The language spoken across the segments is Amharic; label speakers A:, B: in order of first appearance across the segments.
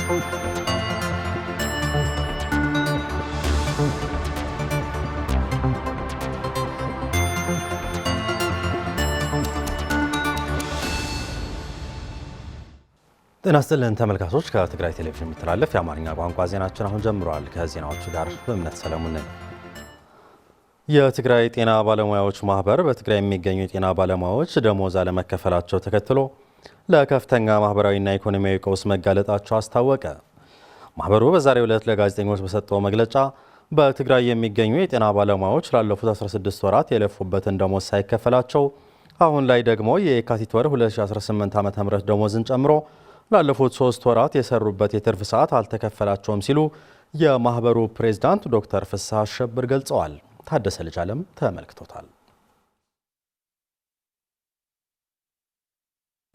A: ጤና ይስጥልን ተመልካቾች፣ ከትግራይ ቴሌቪዥን የሚተላለፍ የአማርኛ ቋንቋ ዜናችን አሁን ጀምሯል። ከዜናዎቹ ጋር በእምነት ሰለሞን ነኝ። የትግራይ ጤና ባለሙያዎች ማህበር በትግራይ የሚገኙ የጤና ባለሙያዎች ደሞዝ አለመከፈላቸው ተከትሎ ለከፍተኛ ማህበራዊና ኢኮኖሚያዊ ቀውስ መጋለጣቸው አስታወቀ። ማህበሩ በዛሬው ዕለት ለጋዜጠኞች በሰጠው መግለጫ በትግራይ የሚገኙ የጤና ባለሙያዎች ላለፉት 16 ወራት የለፉበትን ደሞዝ ሳይከፈላቸው አሁን ላይ ደግሞ የካቲት ወር 2018 ዓ.ም ደሞዝን ጨምሮ ላለፉት 3 ወራት የሰሩበት የትርፍ ሰዓት አልተከፈላቸውም ሲሉ የማህበሩ ፕሬዝዳንት ዶክተር ፍስሐ አሸብር ገልጸዋል። ታደሰ ልጅ ዓለም ተመልክቶታል።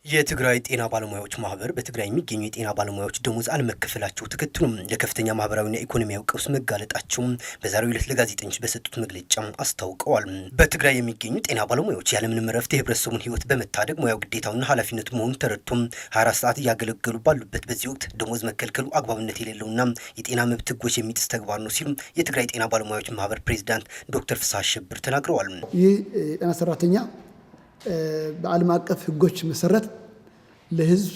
B: የትግራይ ጤና ባለሙያዎች ማህበር በትግራይ የሚገኙ የጤና ባለሙያዎች ደሞዝ አለመከፈላቸው ተከትሎም ለከፍተኛ ማህበራዊና ኢኮኖሚያዊ ቀውስ መጋለጣቸው በዛሬው ዕለት ለጋዜጠኞች በሰጡት መግለጫ አስታውቀዋል። በትግራይ የሚገኙ ጤና ባለሙያዎች ያለምንም እረፍት የህብረተሰቡን ህይወት በመታደግ ሙያው ግዴታውና ኃላፊነቱ መሆኑን ተረድቶም 24 ሰዓት እያገለገሉ ባሉበት በዚህ ወቅት ደሞዝ መከልከሉ አግባብነት የሌለውና የጤና መብት ህጎች የሚጥስ ተግባር ነው ሲሉ የትግራይ ጤና ባለሙያዎች ማህበር ፕሬዝዳንት ዶክተር ፍስሐ አሸብር ተናግረዋል።
C: ይህ ጤና ሰራተኛ በዓለም አቀፍ ህጎች መሰረት ለህዝብ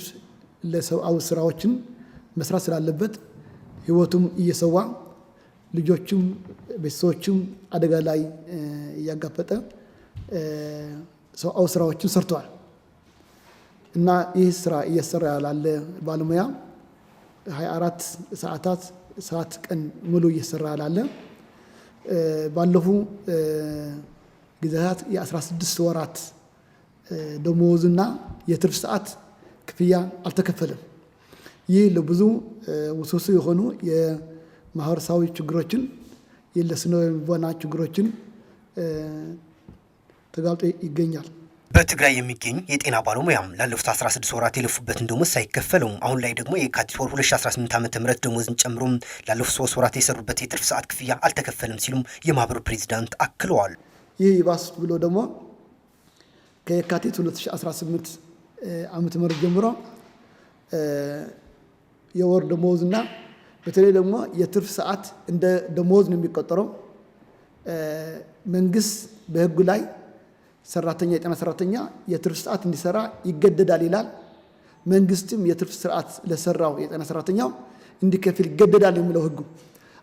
C: ለሰብአዊ ስራዎችን መስራት ስላለበት ህይወቱም እየሰዋ ልጆቹም ቤተሰቦቹም አደጋ ላይ እያጋፈጠ ሰብአዊ ስራዎችን ሰርተዋል እና ይህ ስራ እየሰራ ያለ ባለሙያ 24 ሰዓት ቀን ሙሉ እየሰራ ያለ ባለፉ ጊዜያት የ16 ወራት ደሞዝና የትርፍ ሰዓት ክፍያ አልተከፈለም። ይህ ለብዙ ውስብስብ የሆኑ የማህበረሰባዊ ችግሮችን የስነ ልቦና ችግሮችን ተጋልጦ ይገኛል።
B: በትግራይ የሚገኙ የጤና ባለሙያ ላለፉት 16 ወራት የለፉበትን ደሞዝ ሳይከፈለው አሁን ላይ ደግሞ የካቲት ወር 2018 ዓ.ም ደሞዝን ጨምሮ ላለፉት 3 ወራት የሰሩበት የትርፍ ሰዓት ክፍያ አልተከፈለም ሲሉም የማህበሩ ፕሬዝዳንት አክለዋል።
C: ይህ ይባስ ብሎ ደግሞ ከየካቲት 2018 ዓመተ ምህረት ጀምሮ የወር ደሞዝና በተለይ ደግሞ የትርፍ ሰዓት እንደ ደሞዝ ነው የሚቆጠረው። መንግስት በህጉ ላይ ሰራተኛ የጤና ሰራተኛ የትርፍ ሰዓት እንዲሰራ ይገደዳል ይላል። መንግስትም የትርፍ ሰዓት ለሰራው የጤና ሰራተኛው እንዲከፍል ይገደዳል የሚለው ህጉ።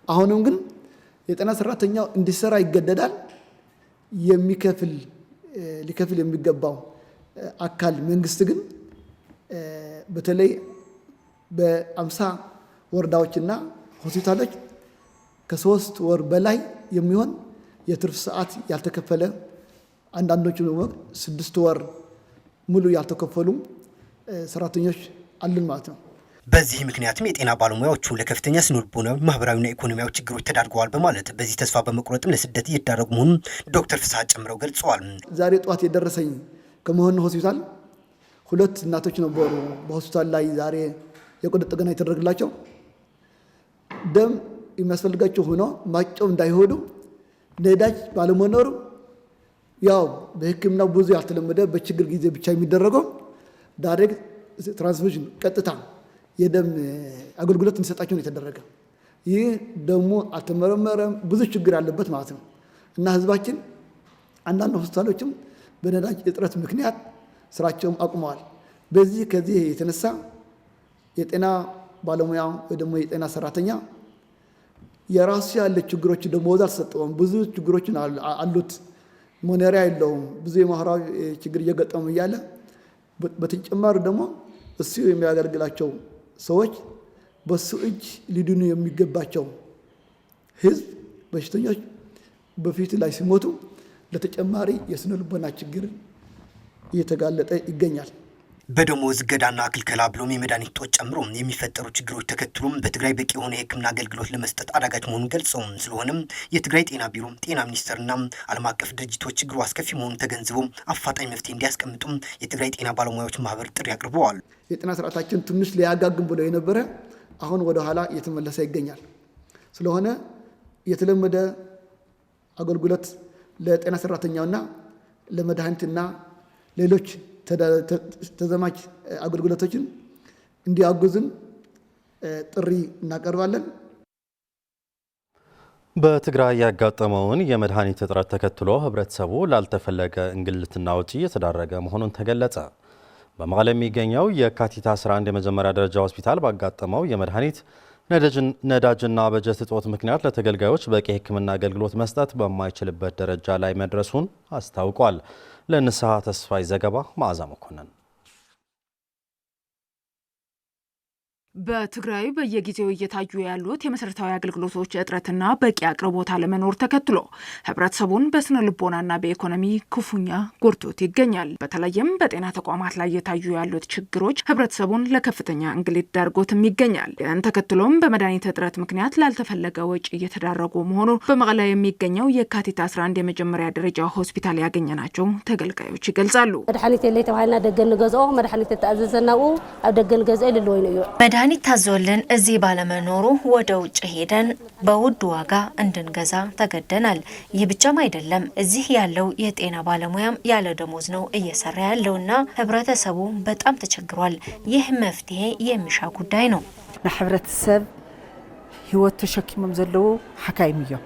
C: አሁንም ግን የጤና ሰራተኛው እንዲሰራ ይገደዳል። ሊከፍል የሚገባው አካል መንግስት ግን በተለይ በ50 ወረዳዎችና ሆስፒታሎች ከ3 ወር በላይ የሚሆን የትርፍ ሰዓት ያልተከፈለ አንዳንዶቹ ደግሞ 6 ወር ሙሉ ያልተከፈሉ ሰራተኞች አሉን ማለት ነው።
B: በዚህ ምክንያትም የጤና ባለሙያዎቹ ለከፍተኛ ስነልቦናዊ ማህበራዊና ኢኮኖሚያዊ ችግሮች ተዳርገዋል በማለት በዚህ ተስፋ በመቁረጥም ለስደት እየተዳረጉ መሆኑን ዶክተር ፍስሐ ጨምረው ገልጸዋል።
C: ዛሬ ጠዋት የደረሰኝ ከመሆኑ ሆስፒታል 2 እናቶች ነበሩ። በሆስፒታል ላይ ዛሬ የቆዳ ጥገና የተደረገላቸው ደም የሚያስፈልጋቸው ሆኖ ማጨው እንዳይሆዱ ነዳጅ ባለመኖሩ ያው በሕክምናው ብዙ ያልተለመደ በችግር ጊዜ ብቻ የሚደረገው ዳይሬክት ትራንስፊውዥን ቀጥታ የደም አገልግሎት እንዲሰጣቸው ነው የተደረገ። ይህ ደግሞ አልተመረመረም፣ ብዙ ችግር ያለበት ማለት ነው እና ህዝባችን አንዳንድ ሆስፒታሎችም በነዳጅ እጥረት ምክንያት ስራቸውም አቁመዋል። ከዚህ የተነሳ የጤና ባለሙያ ወይ ደግሞ የጤና ሰራተኛ የራሱ ያለ ችግሮች ደሞዝ አልተሰጠውም። ብዙ ችግሮች አሉት። መኖሪያ የለውም። ብዙ የማህበራዊ ችግር እየገጠሙ እያለ በተጨማሪ ደግሞ እሱ የሚያገለግላቸው ሰዎች በሱ እጅ ሊድኑ የሚገባቸው ህዝብ በሽተኞች በፊት ላይ ሲሞቱ ለተጨማሪ የስነ ልቦና ችግር እየተጋለጠ ይገኛል።
B: በደሞዝ እገዳና ክልከላ ብሎም የመድኃኒት እጦት ጨምሮ የሚፈጠሩ ችግሮች ተከትሎም በትግራይ በቂ የሆነ የሕክምና አገልግሎት ለመስጠት አዳጋች መሆኑን ገልጸው ስለሆነም የትግራይ ጤና ቢሮ፣ ጤና ሚኒስቴርና ዓለም አቀፍ ድርጅቶች ችግሩ አስከፊ መሆኑን ተገንዝበው አፋጣኝ መፍትሄ እንዲያስቀምጡም የትግራይ ጤና ባለሙያዎች ማህበር ጥሪ አቅርበዋል።
C: የጤና ስርዓታችን ትንሽ ሊያጋግም ብሎ የነበረ አሁን ወደ ኋላ እየተመለሰ ይገኛል። ስለሆነ የተለመደ አገልግሎት ለጤና ሰራተኛውና ለመድኃኒትና ሌሎች ተዘማች አገልግሎቶችን እንዲያግዙን ጥሪ እናቀርባለን።
A: በትግራይ ያጋጠመውን የመድኃኒት እጥረት ተከትሎ ህብረተሰቡ ላልተፈለገ እንግልትና ወጪ እየተዳረገ መሆኑን ተገለጸ። በመቀለ የሚገኘው የካቲት 11 የመጀመሪያ ደረጃ ሆስፒታል ባጋጠመው የመድኃኒት ነዳጅና በጀት እጦት ምክንያት ለተገልጋዮች በቂ ሕክምና አገልግሎት መስጠት በማይችልበት ደረጃ ላይ መድረሱን አስታውቋል። ለንስሐ ተስፋይ ዘገባ መዓዛ መኮንን።
D: በትግራይ በየጊዜው እየታዩ ያሉት የመሰረታዊ አገልግሎቶች እጥረትና በቂ አቅርቦት አለመኖር ተከትሎ ህብረተሰቡን በስነ ልቦናና በኢኮኖሚ ክፉኛ ጎድቶት ይገኛል። በተለይም በጤና ተቋማት ላይ የታዩ ያሉት ችግሮች ህብረተሰቡን ለከፍተኛ እንግልት ዳርጎትም ይገኛል። ይህን ተከትሎም በመድኃኒት እጥረት ምክንያት ላልተፈለገ ወጪ እየተዳረጉ መሆኑ በመቀለ የሚገኘው የካቲት 11 የመጀመሪያ ደረጃ ሆስፒታል ያገኘናቸው ተገልጋዮች ይገልጻሉ።
E: መድኃኒት የለ ተባልና ደገን ገዝኦ መድኃኒት ተአዘዘናው አብ ደገን ገዝኦ ልልወይ ነው
F: መድኃኒት ታዞልን እዚህ ባለመኖሩ ወደ ውጭ ሄደን በውድ ዋጋ እንድንገዛ ተገደናል። ይህ ብቻም አይደለም፣ እዚህ ያለው የጤና ባለሙያም ያለ ደሞዝ ነው እየሰራ ያለውና ህብረተሰቡ በጣም ተቸግሯል። ይህ መፍትሄ የሚሻ ጉዳይ ነው።
G: ለህብረተሰብ ህይወት ተሸክመም ዘለው ሐካይም እዮም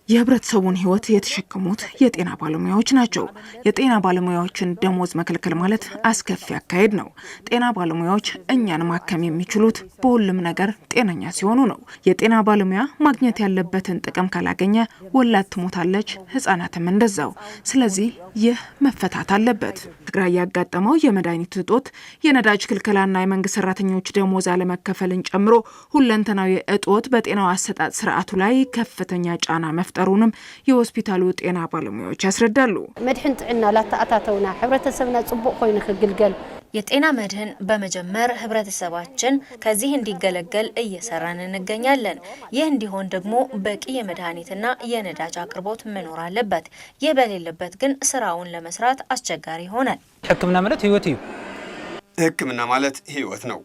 D: የህብረተሰቡን ህይወት የተሸከሙት የጤና ባለሙያዎች ናቸው። የጤና ባለሙያዎችን ደሞዝ መከልከል ማለት አስከፊ አካሄድ ነው። ጤና ባለሙያዎች እኛን ማከም የሚችሉት በሁሉም ነገር ጤነኛ ሲሆኑ ነው። የጤና ባለሙያ ማግኘት ያለበትን ጥቅም ካላገኘ ወላድ ትሞታለች፣ ህጻናትም እንደዛው። ስለዚህ ይህ መፈታት አለበት። ትግራይ ያጋጠመው የመድኃኒት እጦት፣ የነዳጅ ክልከላና የመንግስት ሰራተኞች ደሞዝ አለመከፈልን ጨምሮ ሁለንተናዊ እጦት በጤናው አሰጣጥ ስርዓቱ ላይ ከፍተኛ ጫና መፍጠሩንም የሆስፒታሉ ጤና ባለሙያዎች ያስረዳሉ።
E: መድህን ጥዕና ላተአታተውና ህብረተሰብና ጽቡቅ ኮይኑ ክግልገል
F: የጤና መድህን በመጀመር ህብረተሰባችን ከዚህ እንዲገለገል እየሰራን እንገኛለን። ይህ እንዲሆን ደግሞ በቂ የመድኃኒትና የነዳጅ አቅርቦት መኖር አለበት። ይህ በሌለበት ግን ስራውን ለመስራት አስቸጋሪ ይሆናል።
H: ሕክምና ማለት ህይወት እዩ።
B: ሕክምና ማለት ህይወት ነው።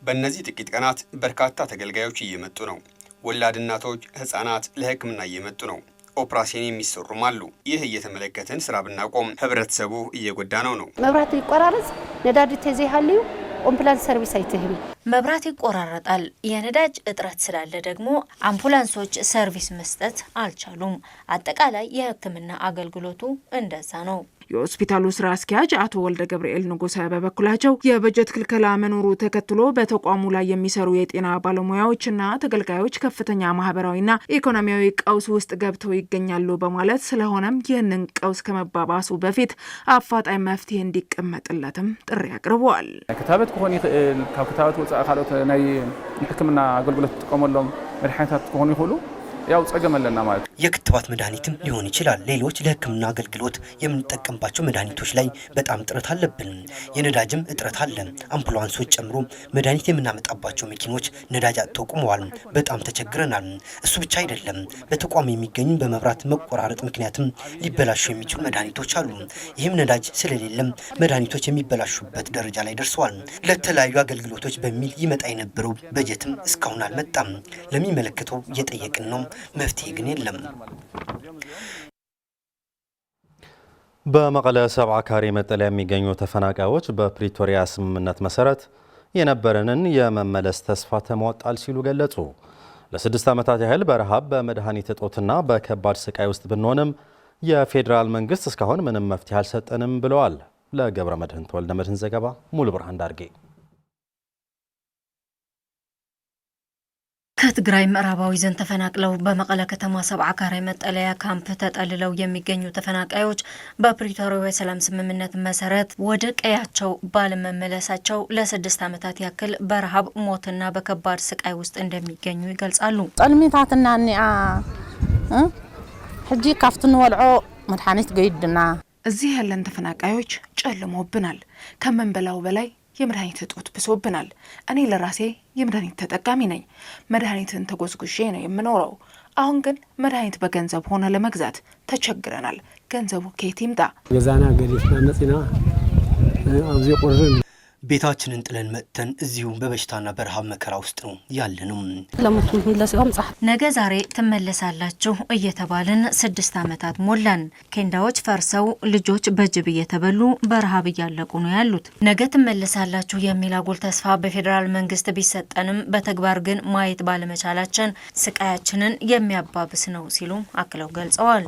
B: በእነዚህ ጥቂት ቀናት በርካታ ተገልጋዮች እየመጡ ነው። ወላድ እናቶች፣ ህፃናት ለሕክምና እየመጡ ነው። ኦፕራሲዮን የሚሰሩም አሉ። ይህ እየተመለከትን ስራ ብናቆም ህብረተሰቡ እየጎዳ ነው።
E: መብራት ይቆራረጥ፣ ነዳጅ ተዘይሃልዩ አምቡላንስ ሰርቪስ አይተህም።
F: መብራት ይቆራረጣል። የነዳጅ እጥረት ስላለ ደግሞ አምቡላንሶች ሰርቪስ መስጠት አልቻሉም። አጠቃላይ የሕክምና አገልግሎቱ እንደዛ ነው።
D: የሆስፒታሉ ስራ አስኪያጅ አቶ ወልደ ገብርኤል ንጉሰ በበኩላቸው የበጀት ክልከላ መኖሩ ተከትሎ በተቋሙ ላይ የሚሰሩ የጤና ባለሙያዎችና ተገልጋዮች ከፍተኛ ማህበራዊና ኢኮኖሚያዊ ቀውስ ውስጥ ገብተው ይገኛሉ በማለት ስለሆነም ይህንን ቀውስ ከመባባሱ በፊት አፋጣኝ መፍትሄ እንዲቀመጥለትም ጥሪ አቅርበዋል።
G: ክታበት ከሆነ ካብ ክታበት ወጻእ ካልኦት ናይ ሕክምና አገልግሎት ተቆመሎም መድኃኒታት ከሆኑ ይሁሉ ያው ጸገመለና ማለት
B: የክትባት መድኃኒትም ሊሆን ይችላል። ሌሎች ለሕክምና አገልግሎት የምንጠቀምባቸው መድኃኒቶች ላይ በጣም እጥረት አለብን። የነዳጅም እጥረት አለ። አምቡላንሶች ጨምሮ መድኃኒት የምናመጣባቸው መኪኖች ነዳጅ አጥተው ቆመዋል። በጣም ተቸግረናል። እሱ ብቻ አይደለም፣ በተቋም የሚገኙ በመብራት መቆራረጥ ምክንያትም ሊበላሹ የሚችሉ መድኃኒቶች አሉ። ይህም ነዳጅ ስለሌለም መድኃኒቶች የሚበላሹበት ደረጃ ላይ ደርሰዋል። ለተለያዩ አገልግሎቶች በሚል ይመጣ የነበረው በጀትም እስካሁን አልመጣም። ለሚመለከተው እየጠየቅን ነው። መፍትሄ ግን የለም።
A: በመቀለ ሰብዓ ካሬ መጠለያ የሚገኙ ተፈናቃዮች በፕሪቶሪያ ስምምነት መሰረት የነበረንን የመመለስ ተስፋ ተሟጣል ሲሉ ገለጹ። ለ6 ዓመታት ያህል በረሃብ በመድኃኒት እጦትና በከባድ ስቃይ ውስጥ ብንሆንም የፌዴራል መንግስት እስካሁን ምንም መፍትሄ አልሰጠንም ብለዋል። ለገብረ መድህን ተወልደ መድህን ዘገባ ሙሉ ብርሃን ዳርጌ።
F: ከትግራይ ምዕራባዊ ዞን ተፈናቅለው በመቀለ ከተማ ሰብዓ ካሬ መጠለያ ካምፕ ተጠልለው የሚገኙ ተፈናቃዮች በፕሪቶሪያ የሰላም ስምምነት መሰረት ወደ ቀያቸው ባለመመለሳቸው ለ6 ዓመታት ያክል በረሃብ ሞትና በከባድ ስቃይ ውስጥ እንደሚገኙ ይገልጻሉ።
I: ጸልሚታትና ኒአ ሕጂ ካፍትን ወልዖ መድኃኒት ገይድና
D: እዚህ ያለን ተፈናቃዮች ጨልሞብናል። ከመንበላው በላይ የመድኃኒት እጦት ብሶብናል። እኔ ለራሴ የመድኃኒት ተጠቃሚ ነኝ። መድኃኒትን ተጎዝጉዤ ነው የምኖረው። አሁን ግን መድኃኒት በገንዘብ ሆነ ለመግዛት ተቸግረናል። ገንዘቡ ከየት ይምጣ?
J: ገዛና ገሪፍና መጽና አብዚ ቁርን
B: ቤታችንን ጥለን መጥተን እዚሁ በበሽታና በረሃብ መከራ ውስጥ ነው ያለነው።
F: ነገ ዛሬ ትመለሳላችሁ እየተባልን 6 ዓመታት ሞላን። ኬንዳዎች ፈርሰው ልጆች በጅብ እየተበሉ በረሃብ እያለቁ ነው ያሉት። ነገ ትመለሳላችሁ የሚል አጉል ተስፋ በፌዴራል መንግስት ቢሰጠንም በተግባር ግን ማየት ባለመቻላችን ስቃያችንን የሚያባብስ ነው ሲሉ አክለው ገልጸዋል።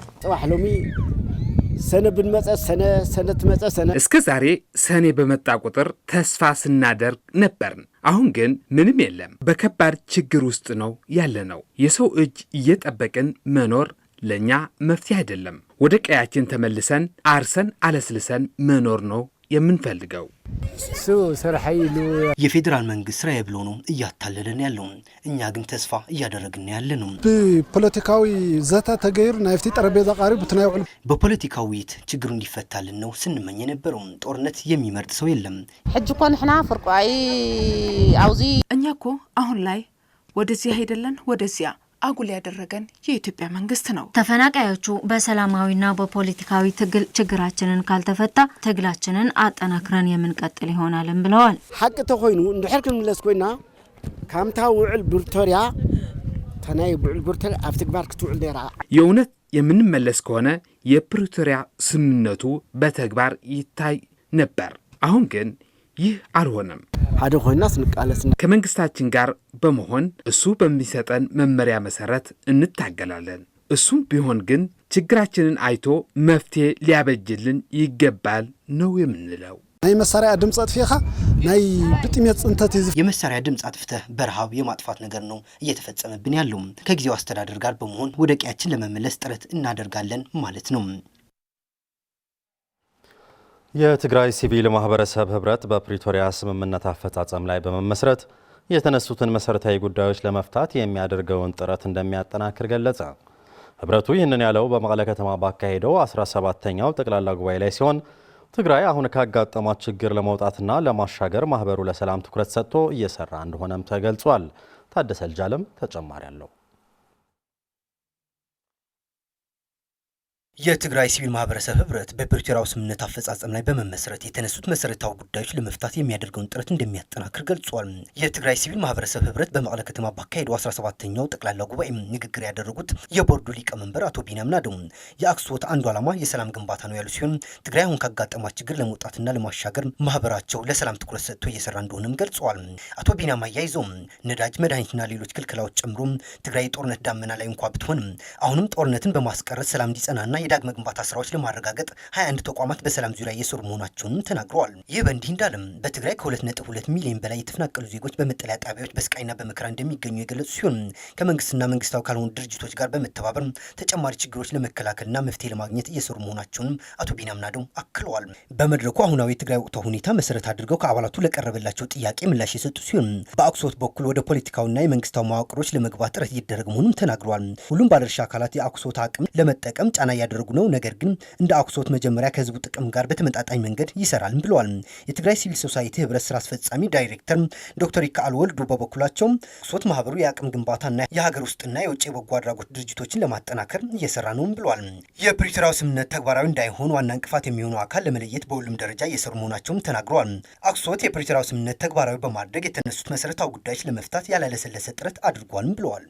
H: እስከ ዛሬ ሰኔ በመጣ ቁጥር ተስፋ ስናደርግ ነበርን። አሁን ግን ምንም የለም። በከባድ ችግር ውስጥ ነው ያለነው። የሰው እጅ እየጠበቅን መኖር ለኛ መፍትሄ አይደለም። ወደ ቀያችን ተመልሰን አርሰን አለስልሰን መኖር ነው የምንፈልገው።
B: የፌዴራል መንግስት ስራ ብሎ ነው እያታለለን ያለው። እኛ ግን ተስፋ እያደረግን ያለነው።
J: በፖለቲካዊ ዘታ ተገይሩ ናይፍቲ ጠረጴዛ ቃሪብ ብትናይውል
B: በፖለቲካዊ ችግሩ እንዲፈታልን ነው ስንመኝ የነበረው። ጦርነት የሚመርጥ ሰው የለም።
I: ሕጅኮን ሕና ፍርቋይ አውዚ
D: እኛ እኮ አሁን ላይ ወደዚህ አይደለን ወደዚያ አጉል ያደረገን የኢትዮጵያ መንግስት ነው።
F: ተፈናቃዮቹ በሰላማዊና በፖለቲካዊ ትግል ችግራችንን ካልተፈታ ትግላችንን አጠናክረን የምንቀጥል ይሆናልን ብለዋል።
K: ሐቅ ተኮይኑ እንድሕርክም ለስ ኮይና ካምታ ውዕል ብርቶሪያ ተናይ ውዕል ብርቶሪያ አፍ ተግባር ክትውዕል ደራ
H: የእውነት የምንመለስ ከሆነ የፕሪቶሪያ ስምምነቱ በተግባር ይታይ ነበር። አሁን ግን ይህ አልሆነም።
K: ሀደ ሆይና ስንቃለስ
H: ከመንግስታችን ጋር በመሆን እሱ በሚሰጠን መመሪያ መሰረት እንታገላለን። እሱም ቢሆን ግን ችግራችንን አይቶ መፍትሄ ሊያበጅልን ይገባል ነው የምንለው።
J: ናይ መሳሪያ ድምጽ አጥፊኻ ናይ ብጥሜት ጽንተት
B: የመሳሪያ ድምጽ አጥፍተህ በረሃብ የማጥፋት ነገር ነው እየተፈጸመብን ያለው። ከጊዜው አስተዳደር ጋር በመሆን ወደ ቀያችን ለመመለስ ጥረት እናደርጋለን ማለት ነው።
A: የትግራይ ሲቪል ማህበረሰብ ህብረት በፕሪቶሪያ ስምምነት አፈጻጸም ላይ በመመስረት የተነሱትን መሰረታዊ ጉዳዮች ለመፍታት የሚያደርገውን ጥረት እንደሚያጠናክር ገለጸ። ህብረቱ ይህንን ያለው በመቀለ ከተማ ባካሄደው 17ኛው ጠቅላላ ጉባኤ ላይ ሲሆን ትግራይ አሁን ካጋጠማት ችግር ለመውጣትና ለማሻገር ማህበሩ ለሰላም ትኩረት ሰጥቶ እየሰራ እንደሆነም ተገልጿል። ታደሰ ልጃለም ተጨማሪ አለው።
B: የትግራይ ሲቪል ማህበረሰብ ህብረት በፕሪቶሪያው ስምምነት አፈጻጸም ላይ በመመስረት የተነሱት መሰረታዊ ጉዳዮች ለመፍታት የሚያደርገውን ጥረት እንደሚያጠናክር ገልጿል። የትግራይ ሲቪል ማህበረሰብ ህብረት በመቀለ ከተማ ባካሄደው 17ኛው ጠቅላላ ጉባኤ ንግግር ያደረጉት የቦርዱ ሊቀመንበር አቶ ቢንያም ናደው የአክሱት አንዱ ዓላማ የሰላም ግንባታ ነው ያሉ ሲሆን ትግራይ አሁን ካጋጠማት ችግር ለመውጣትና ለማሻገር ማህበራቸው ለሰላም ትኩረት ሰጥቶ እየሰራ እንደሆነም ገልጿል። አቶ ቢንያም አያይዘው ነዳጅ፣ መድኃኒትና ሌሎች ክልከላዎች ጨምሮ ትግራይ ጦርነት ዳመና ላይ እንኳ ብትሆንም አሁንም ጦርነትን በማስቀረት ሰላም እንዲጸናና የዳግመ ግንባታ ስራዎች ለማረጋገጥ 21 ተቋማት በሰላም ዙሪያ እየሰሩ መሆናቸውን ተናግረዋል። ይህ በእንዲህ እንዳለም በትግራይ ከ2.2 ሚሊዮን በላይ የተፈናቀሉ ዜጎች በመጠለያ ጣቢያዎች በስቃይና በመከራ እንደሚገኙ የገለጹ ሲሆን ከመንግስትና መንግስታዊ ካልሆኑ ድርጅቶች ጋር በመተባበር ተጨማሪ ችግሮች ለመከላከልና መፍትሄ ለማግኘት እየሰሩ መሆናቸውን አቶ ቢንያም ናደው አክለዋል። በመድረኩ አሁናዊ የትግራይ ወቅታዊ ሁኔታ መሰረት አድርገው ከአባላቱ ለቀረበላቸው ጥያቄ ምላሽ የሰጡ ሲሆን በአክሱት በኩል ወደ ፖለቲካውና የመንግስታዊ መዋቅሮች ለመግባት ጥረት እየተደረገ መሆኑን ተናግረዋል። ሁሉም ባለድርሻ አካላት የአክሱት አቅም ለመጠቀም ጫና እያደረጉ ነው። ነገር ግን እንደ አክሱት መጀመሪያ ከህዝቡ ጥቅም ጋር በተመጣጣኝ መንገድ ይሰራል ብለዋል። የትግራይ ሲቪል ሶሳይቲ ህብረት ስራ አስፈጻሚ ዳይሬክተር ዶክተር ይካአል ወልዱ በበኩላቸው አክሱት ማህበሩ የአቅም ግንባታና የሀገር ውስጥና የውጭ የበጎ አድራጎት ድርጅቶችን ለማጠናከር እየሰራ ነው ብለዋል። የፕሪቶሪያው ስምምነት ተግባራዊ እንዳይሆን ዋና እንቅፋት የሚሆነው አካል ለመለየት በሁሉም ደረጃ እየሰሩ መሆናቸውም ተናግረዋል። አክሱት የፕሪቶሪያው ስምምነት ተግባራዊ በማድረግ የተነሱት መሰረታዊ ጉዳዮች ለመፍታት ያላለሰለሰ ጥረት አድርጓል ብለዋል።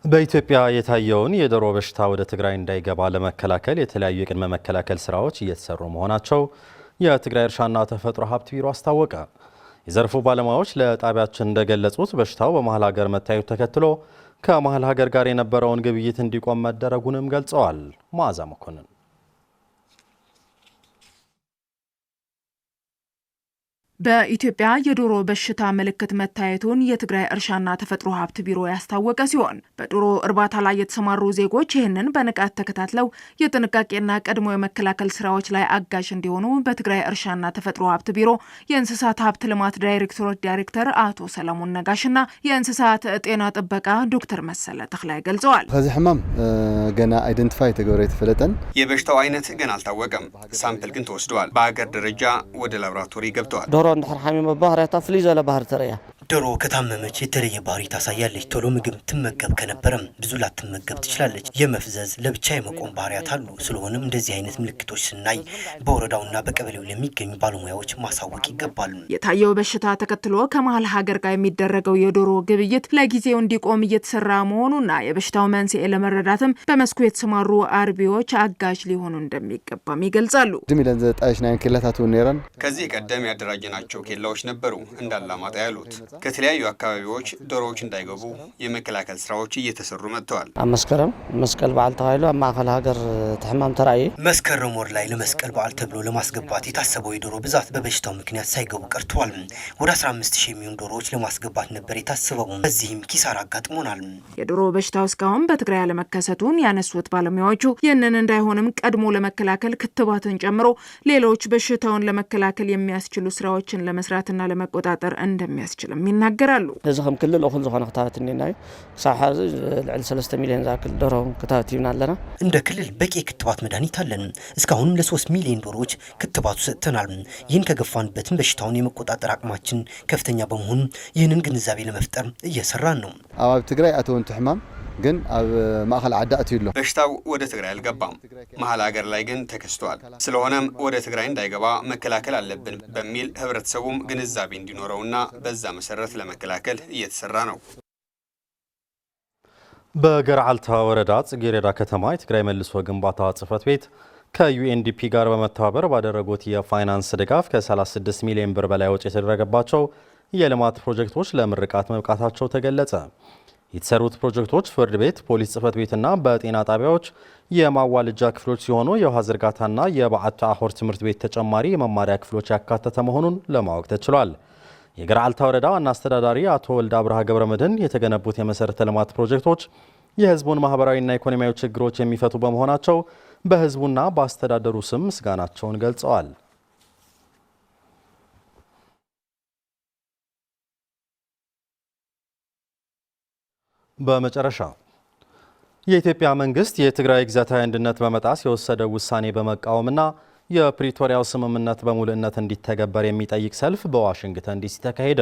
A: በኢትዮጵያ የታየውን የዶሮ በሽታ ወደ ትግራይ እንዳይገባ ለመከላከል የተለያዩ የቅድመ መከላከል ስራዎች እየተሰሩ መሆናቸው የትግራይ እርሻና ተፈጥሮ ሀብት ቢሮ አስታወቀ። የዘርፉ ባለሙያዎች ለጣቢያችን እንደገለጹት በሽታው በመሀል ሀገር መታየቱ ተከትሎ ከመሀል ሀገር ጋር የነበረውን ግብይት እንዲቆም መደረጉንም ገልጸዋል። መዓዛ መኮንን
D: በኢትዮጵያ የዶሮ በሽታ ምልክት መታየቱን የትግራይ እርሻና ተፈጥሮ ሀብት ቢሮ ያስታወቀ ሲሆን በዶሮ እርባታ ላይ የተሰማሩ ዜጎች ይህንን በንቃት ተከታትለው የጥንቃቄና ቀድሞ የመከላከል ስራዎች ላይ አጋዥ እንዲሆኑ በትግራይ እርሻና ተፈጥሮ ሀብት ቢሮ የእንስሳት ሀብት ልማት ዳይሬክቶሬት ዳይሬክተር አቶ ሰለሞን ነጋሽና የእንስሳት ጤና ጥበቃ ዶክተር መሰለ ተክላይ ገልጸዋል።
L: ከዚህ ህመም ገና አይደንቲፋይ ተገብረ የተፈለጠን
M: የበሽታው አይነት ገና አልታወቀም። ሳምፕል ግን ተወስደዋል። በአገር ደረጃ ወደ ላቦራቶሪ ገብተዋል።
K: ዶሮ እንድሕር ሓሚሞ ባህርያታ ፍልይ ዘለ ባህር ተረያ
B: ዶሮ ከታመመች የተለየ ባህሪ ታሳያለች። ቶሎ ምግብ ትመገብ ከነበረም ብዙ ላትመገብ ትችላለች። የመፍዘዝ ለብቻ የመቆም ባህሪያት አሉ። ስለሆነም እንደዚህ አይነት ምልክቶች ስናይ በወረዳውና በቀበሌው ለሚገኙ ባለሙያዎች ማሳወቅ ይገባል።
D: የታየው በሽታ ተከትሎ ከመሀል ሀገር ጋር የሚደረገው የዶሮ ግብይት ለጊዜው እንዲቆም እየተሰራ መሆኑና የበሽታው መንስኤ ለመረዳትም በመስኩ የተሰማሩ አርቢዎች አጋዥ ሊሆኑ እንደሚገባም ይገልጻሉ።
M: ከዚህ ቀደም ያደራጀናቸው ኬላዎች ነበሩ እንዳላማጣ ያሉት። ከተለያዩ አካባቢዎች ዶሮዎች እንዳይገቡ የመከላከል ስራዎች እየተሰሩ መጥተዋል።
K: መስከረም መስቀል በዓል ተባይሎ ማዕከል ሀገር ተሕማም ተራእየ
B: መስከረም ወር ላይ ለመስቀል በዓል ተብሎ ለማስገባት የታሰበው የዶሮ ብዛት በበሽታው ምክንያት ሳይገቡ ቀርተዋል። ወደ 15000 የሚሆኑ ዶሮዎች ለማስገባት ነበር የታሰበው። በዚህም ኪሳራ አጋጥሞናል።
D: የዶሮ በሽታው እስካሁን በትግራይ አለመከሰቱን ያነሱት ባለሙያዎቹ ይህንን እንዳይሆንም ቀድሞ ለመከላከል ክትባትን ጨምሮ ሌሎች በሽታውን ለመከላከል የሚያስችሉ ስራዎችን ለመስራትና ለመቆጣጠር እንደሚያስችልም ይናገራሉ።
K: ለዚህም ክልል እኹል ዝኾነ ክትባት እንናዩ ሳሓዚ ልዕሊ 3 ሚሊዮን ዛክል ዶሮ ክትባት ይብና ኣለና።
B: እንደ ክልል በቂ ክትባት መድኃኒት አለን። እስካሁንም ለ3 ሚሊዮን ዶሮዎች ክትባቱ ሰጥተናል። ይህን ከገፋንበትም በሽታውን የመቆጣጠር አቅማችን ከፍተኛ በመሆኑ ይህንን ግንዛቤ ለመፍጠር እየሰራን ነው።
L: አዋብ ትግራይ አተወንቱ ሕማም ግን ኣብ ማእከል ዓዲ አትይሎ
M: በሽታው ወደ ትግራይ አልገባም። መሀል ሀገር ላይ ግን ተከስቷል። ስለሆነም ወደ ትግራይ እንዳይገባ መከላከል አለብን በሚል ህብረተሰቡም ግንዛቤ እንዲኖረውና በዛ መሰረት ለመከላከል እየተሰራ ነው።
A: በገርዓልታ ወረዳ ጽጌረዳ ከተማ የትግራይ መልሶ ግንባታ ጽሕፈት ቤት ከዩኤንዲፒ ጋር በመተባበር ባደረጉት የፋይናንስ ድጋፍ ከ36 ሚሊዮን ብር በላይ ወጪ የተደረገባቸው የልማት ፕሮጀክቶች ለምርቃት መብቃታቸው ተገለጸ። የተሰሩት ፕሮጀክቶች ፍርድ ቤት፣ ፖሊስ ጽሕፈት ቤትና በጤና ጣቢያዎች የማዋለጃ ክፍሎች ሲሆኑ የውሃ ዝርጋታና የበዓታ አሆር ትምህርት ቤት ተጨማሪ የመማሪያ ክፍሎች ያካተተ መሆኑን ለማወቅ ተችሏል። የገርዓልታ ወረዳ ዋና አስተዳዳሪ አቶ ወልደ አብርሃ ገብረመድህን የተገነቡት የመሰረተ ልማት ፕሮጀክቶች የህዝቡን ማህበራዊና ኢኮኖሚያዊ ችግሮች የሚፈቱ በመሆናቸው በህዝቡና በአስተዳደሩ ስም ምስጋናቸውን ገልጸዋል። በመጨረሻ የኢትዮጵያ መንግስት የትግራይ ግዛታዊ አንድነት በመጣስ የወሰደው ውሳኔ በመቃወምና የፕሪቶሪያው ስምምነት በሙሉነት እንዲተገበር የሚጠይቅ ሰልፍ በዋሽንግተን ዲሲ ተካሄደ።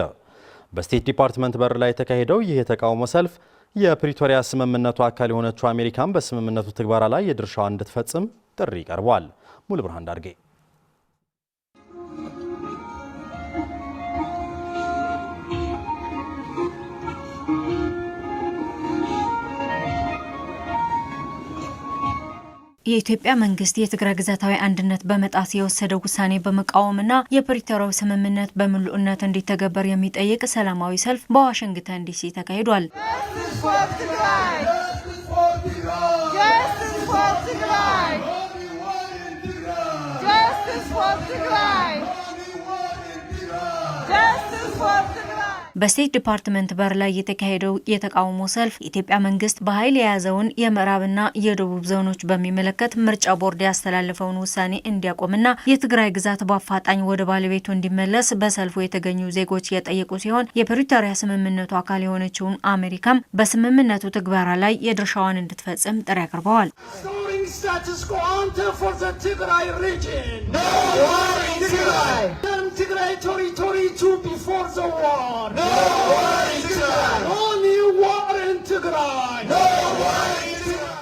A: በስቴት ዲፓርትመንት በር ላይ የተካሄደው ይህ የተቃውሞ ሰልፍ የፕሪቶሪያ ስምምነቱ አካል የሆነችው አሜሪካን በስምምነቱ ትግበራ ላይ የድርሻዋን እንድትፈጽም ጥሪ ቀርቧል። ሙሉ ብርሃን ዳርጌ
F: የኢትዮጵያ መንግስት የትግራይ ግዛታዊ አንድነት በመጣስ የወሰደው ውሳኔ በመቃወምና የፕሪቶሪያው ስምምነት በሙሉነት እንዲተገበር የሚጠይቅ ሰላማዊ ሰልፍ በዋሽንግተን ዲሲ ተካሂዷል። በስቴት ዲፓርትመንት በር ላይ የተካሄደው የተቃውሞ ሰልፍ የኢትዮጵያ መንግስት በኃይል የያዘውን የምዕራብና የደቡብ ዞኖች በሚመለከት ምርጫ ቦርድ ያስተላለፈውን ውሳኔ እንዲያቆምና የትግራይ ግዛት በአፋጣኝ ወደ ባለቤቱ እንዲመለስ በሰልፉ የተገኙ ዜጎች የጠየቁ ሲሆን የፕሪቶሪያ ስምምነቱ አካል የሆነችውን አሜሪካም በስምምነቱ ትግበራ ላይ የድርሻዋን እንድትፈጽም ጥሪ አቅርበዋል።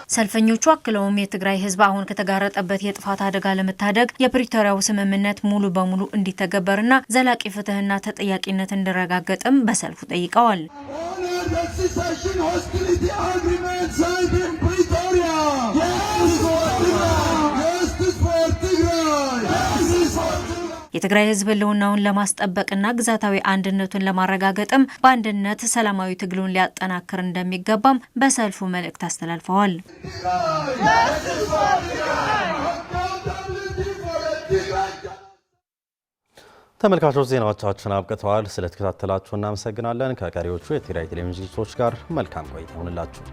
F: ሰልፈኞቹ አክለውም የትግራይ ህዝብ አሁን ከተጋረጠበት የጥፋት አደጋ ለመታደግ የፕሪቶሪያው ስምምነት ሙሉ በሙሉ እንዲተገበርና ዘላቂ ፍትህና ተጠያቂነት እንዲረጋገጥም በሰልፉ ጠይቀዋል። የትግራይ ህዝብ ህልውናውን ለማስጠበቅና ግዛታዊ አንድነቱን ለማረጋገጥም በአንድነት ሰላማዊ ትግሉን ሊያጠናክር እንደሚገባም በሰልፉ መልእክት አስተላልፈዋል።
A: ተመልካቾች ዜናዎቻችን አብቅተዋል። ስለተከታተላችሁ እናመሰግናለን። ከቀሪዎቹ የትግራይ ቴሌቪዥን ዝግጅቶች ጋር መልካም ቆይታ ይሁንላችሁ።